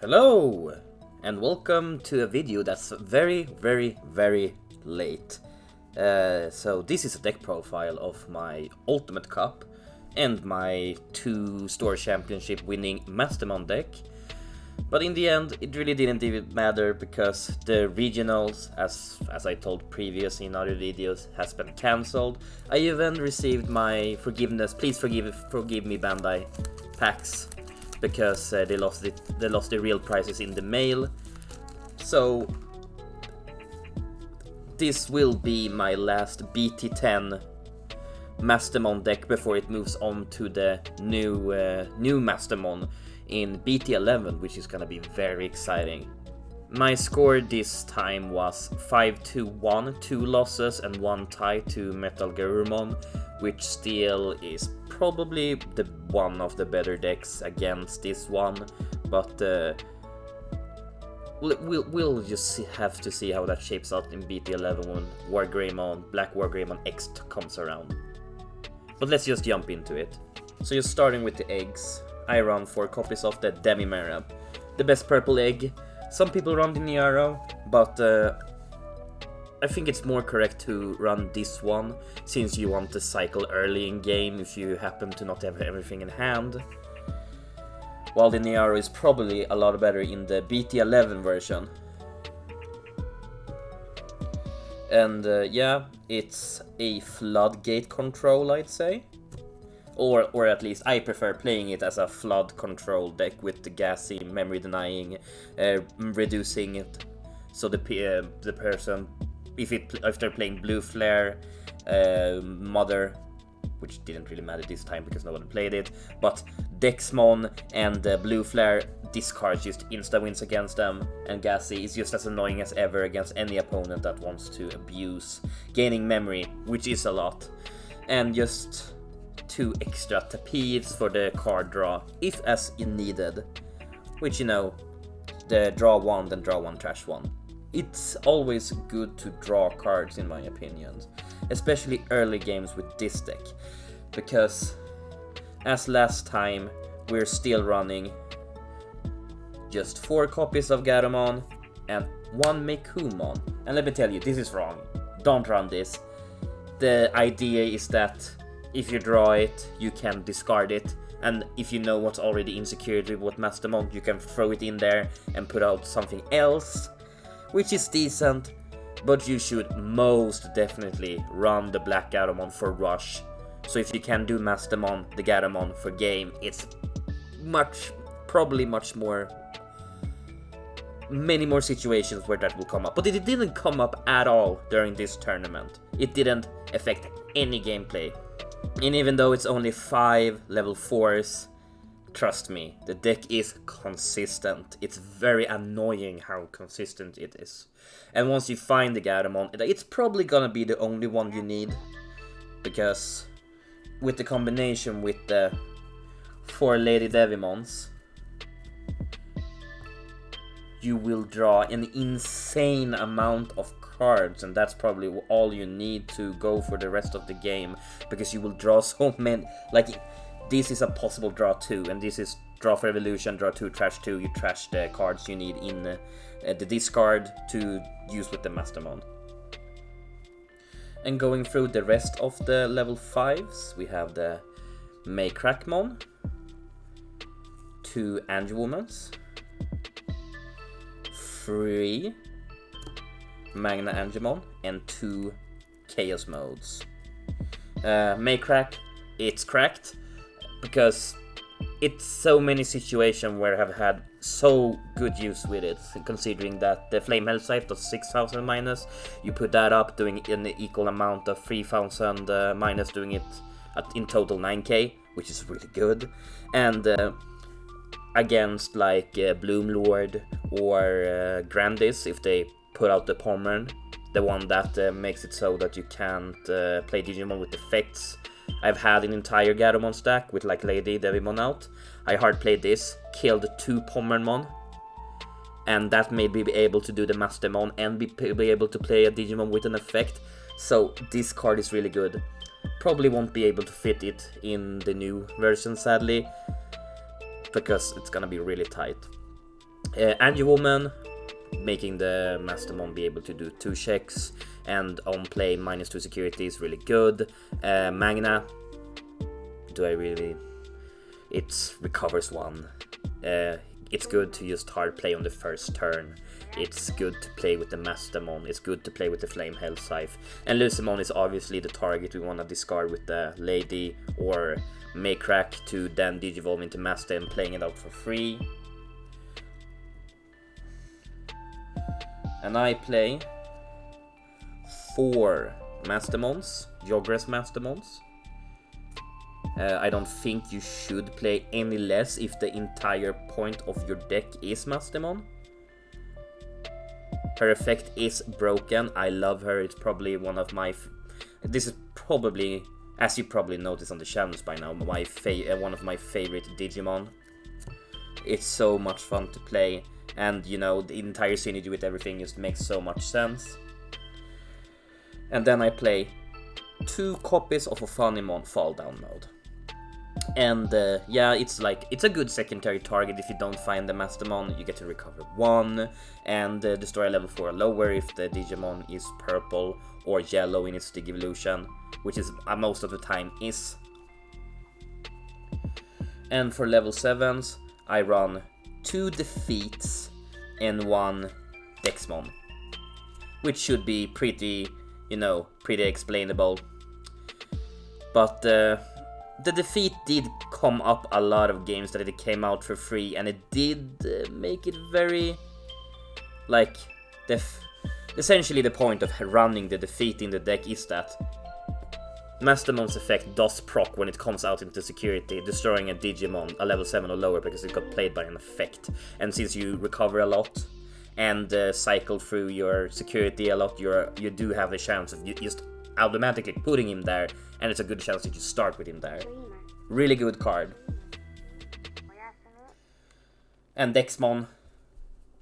Hello, and welcome to a video that's very late. So this is a deck profile of my Ultimate Cup and my 2 Store Championship winning Mastemon deck. But in the end, it really didn't even matter because the regionals, as I told previous in other videos, has been cancelled. I even received my forgiveness, please forgive me Bandai packs, because they lost the real prizes in the mail. So this will be my last BT10 Mastemon deck before it moves on to the new Mastemon in BT11, which is gonna be very exciting. My score this time was 5-1, 2 losses and 1 tie to Metal Garurumon, which still is probably one of the better decks against this one, but we'll just have to see how that shapes out in BT11 when Black Wargreymon X comes around. But let's just jump into it. So you're starting with the eggs. I run 4 copies of the Dominaria, the best purple egg. Some people run the Niaro, but I think it's more correct to run this one, since you want to cycle early in game if you happen to not have everything in hand. While the Niaro is probably a lot better in the BT11 version. And yeah, it's a floodgate control, I'd say. Or at least I prefer playing it as a flood control deck with the gassy, memory denying, reducing it so the person, if they're playing blue flare, mother, which didn't really matter this time because no one played it, but Dexmon and blue flare discards just insta wins against them, and gassy is just as annoying as ever against any opponent that wants to abuse gaining memory, which is a lot, and just 2 extra tapedes for the card draw, if as needed. Which, you know, the draw 1, then draw 1, trash 1. It's always good to draw cards, in my opinion. Especially early games with this deck. Because, as last time, we're still running just 4 copies of Garumon and 1 Mekumon. And let me tell you, this is wrong. Don't run this. The idea is that if you draw it, you can discard it, and if you know what's already in security with Mastemon, you can throw it in there and put out something else, which is decent, but you should most definitely run the Black Garumon for rush. So if you can do Mastemon, the Garumon for game, it's many more situations where that will come up. But it didn't come up at all during this tournament. It didn't affect any gameplay. And even though it's only 5 level 4s, trust me, the deck is consistent. It's very annoying how consistent it is. And once you find the Garumon, it's probably gonna be the only one you need, because with the combination with the 4 Lady Devimons, you will draw an insane amount of cards, and that's probably all you need to go for the rest of the game, because you will draw so many. Like, this is a possible draw 2, and this is draw for evolution, draw 2, trash 2. You trash the cards you need in the discard to use with the Mastemon. And going through the rest of the level 5s, we have the Maycrackmon, 2 Angewomans, 3 Magna Angemon, and 2 Chaos Modes. Maycrack, it's cracked because it's so many situations where I've had so good use with it, considering that the Flame Health Scythe does 6,000 minus, you put that up doing an equal amount of 3,000 minus, doing it in total 9k, which is really good. And against like Bloom Lord or Grandis, if they put out the Pommern, the one that makes it so that you can't play Digimon with effects. I've had an entire Garumon stack with like Lady Devimon out. I hard played this, killed 2 Pommernmon, and that made me be able to do the Mastemon and be able to play a Digimon with an effect. So this card is really good. Probably won't be able to fit it in the new version, sadly, because it's gonna be really tight. Anti-Woman, making the Mastemon be able to do 2 checks, and on play -2 security is really good. Magna, it recovers 1. It's good to just hard play on the first turn. It's good to play with the Mastemon, it's good to play with the Flame Hell Scythe. And Lucemon is obviously the target we want to discard with the Lady or Maycrack to then digivolve into Master and playing it out for free. And I play 4 Mastemons, Jogress Mastemons. I don't think you should play any less if the entire point of your deck is Mastemon. Her effect is broken. I love her. It's probably one of my... This is probably, as you probably noticed on the channels by now, one of my favorite Digimon. It's so much fun to play. And, you know, the entire synergy with everything just makes so much sense. And then I play 2 copies of a Funimon Fall Down mode. And yeah, it's a good secondary target. If you don't find the Mastemon, you get to recover 1 and destroy a level 4 or lower if the Digimon is purple or yellow in its Digivolution, which is most of the time is. And for level 7s, I run 2 defeats and 1 Dexmon, which should be pretty, pretty explainable. But the defeat did come up a lot of games that it came out for free, and it did make it very, essentially the point of running the defeat in the deck is that Mastemon's effect does proc when it comes out into security, destroying a Digimon, a level 7 or lower, because it got played by an effect. And since you recover a lot and cycle through your security a lot, you do have the chance of just automatically putting him there, and it's a good chance that you start with him there. Really good card. And Dexmon,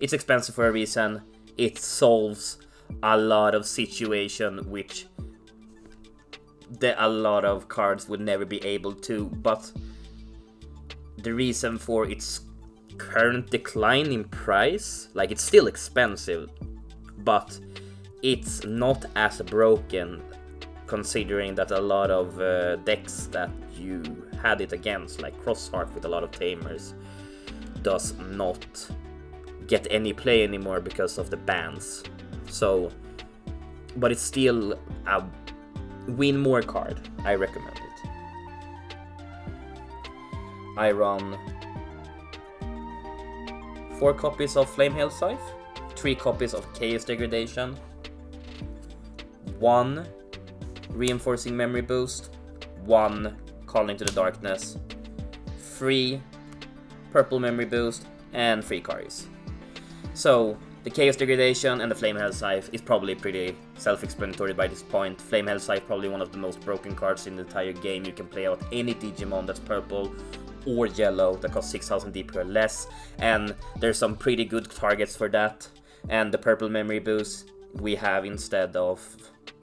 it's expensive for a reason. It solves a lot of situations which a lot of cards would never be able to, but the reason for its current decline in price, it's still expensive, but it's not as broken, considering that a lot of decks that you had it against, like Crossheart with a lot of tamers, does not get any play anymore because of the bans. So, but it's still a win more card. I recommend it. I run 4 copies of Flame Hell Scythe, 3 copies of Chaos Degradation, 1 Reinforcing Memory Boost, 1 Calling to the Darkness, 3 Purple Memory Boost, and 3 Karis. So, the Chaos Degradation and the Flame Hell Scythe is probably pretty self-explanatory by this point. Flame Hell Scythe probably one of the most broken cards in the entire game. You can play out any Digimon that's purple or yellow that costs 6000 DP or less, and there's some pretty good targets for that. And the Purple Memory Boost we have instead of,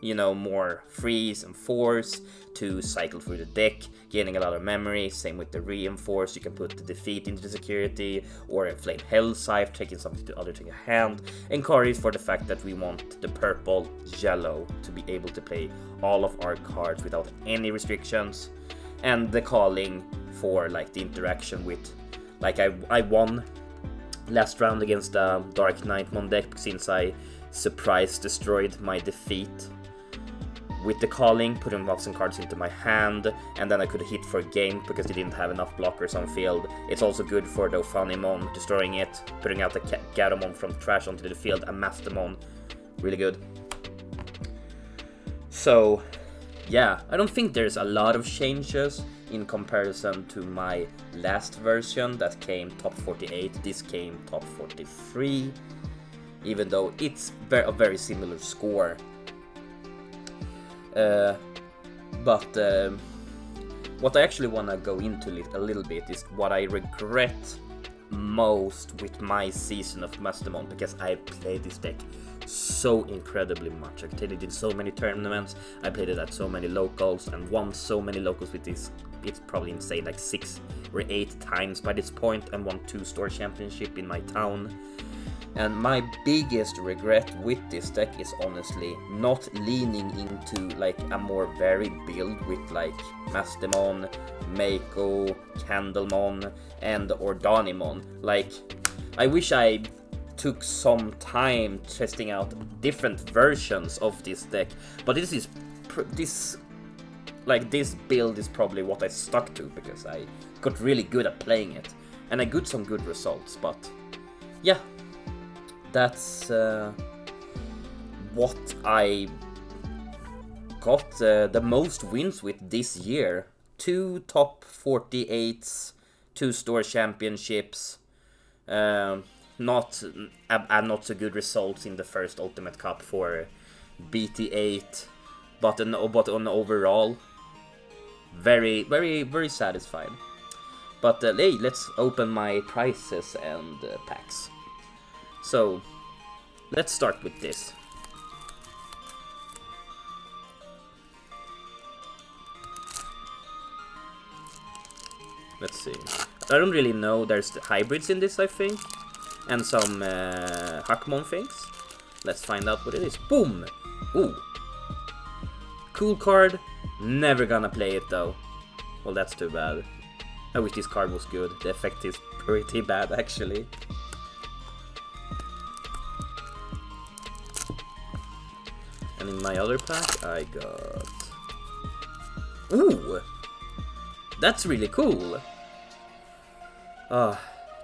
more 3s and 4s to cycle through the deck, gaining a lot of memory. Same with the Reinforce, you can put the defeat into the security, or a Flame Hell Scythe, taking something to other to your hand. And Karis for the fact that we want the purple, yellow to be able to play all of our cards without any restrictions. And the calling for the interaction with, I won last round against the Dark Knightmon deck since I surprise destroyed my defeat with the calling, putting some cards into my hand, and then I could hit for a game because they didn't have enough blockers on field. It's also good for the Funimon, destroying it, putting out the Gatomon from trash onto the field, and Mastemon, really good. So, yeah, I don't think there's a lot of changes in comparison to my last version that came top 48. This came top 43, even though it's a very similar score. But what I actually want to go into a little bit is what I regret most with my season of Mastemon, because I played this deck so incredibly much. I played it in so many tournaments, I played it at so many locals, and won so many locals with this it's probably insane, like 6 or 8 times by this point, and won 2 store championship in my town. And my biggest regret with this deck is honestly not leaning into like a more varied build with like Mastemon, Mako, Candlemon, and or Dominaria. Like, I wish I took some time testing out different versions of this deck, but this build is probably what I stuck to because I got really good at playing it, and I got some good results. But yeah, that's what I got the most wins with this year. 2 top 48s, 2 store championships, not so good results in the first Ultimate Cup for BT8, but on overall, very satisfied. But hey, let's open my prizes and packs. So let's start with this. Let's see. I don't really know. There's the hybrids in this, I think, and some Hakmon things. Let's find out what it is. Boom! Ooh. Cool card. Never gonna play it though. Well, that's too bad. I wish this card was good. The effect is pretty bad actually. And in my other pack, I got... Ooh! That's really cool!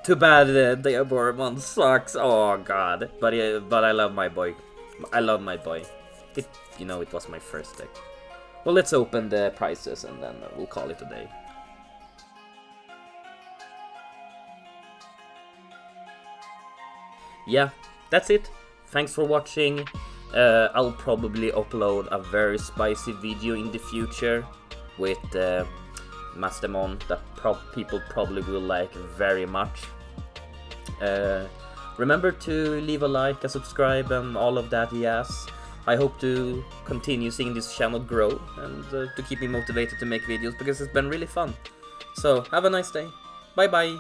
Too bad the Diaboromon sucks. Oh god. But I love my boy. I love my boy. It was my first deck. Well, let's open the prizes and then we'll call it a day. Yeah, that's it. Thanks for watching. I'll probably upload a very spicy video in the future with Mastemon that people probably will like very much. Remember to leave a like, a subscribe, and all of that, yes. I hope to continue seeing this channel grow and to keep me motivated to make videos because it's been really fun. So, have a nice day. Bye bye.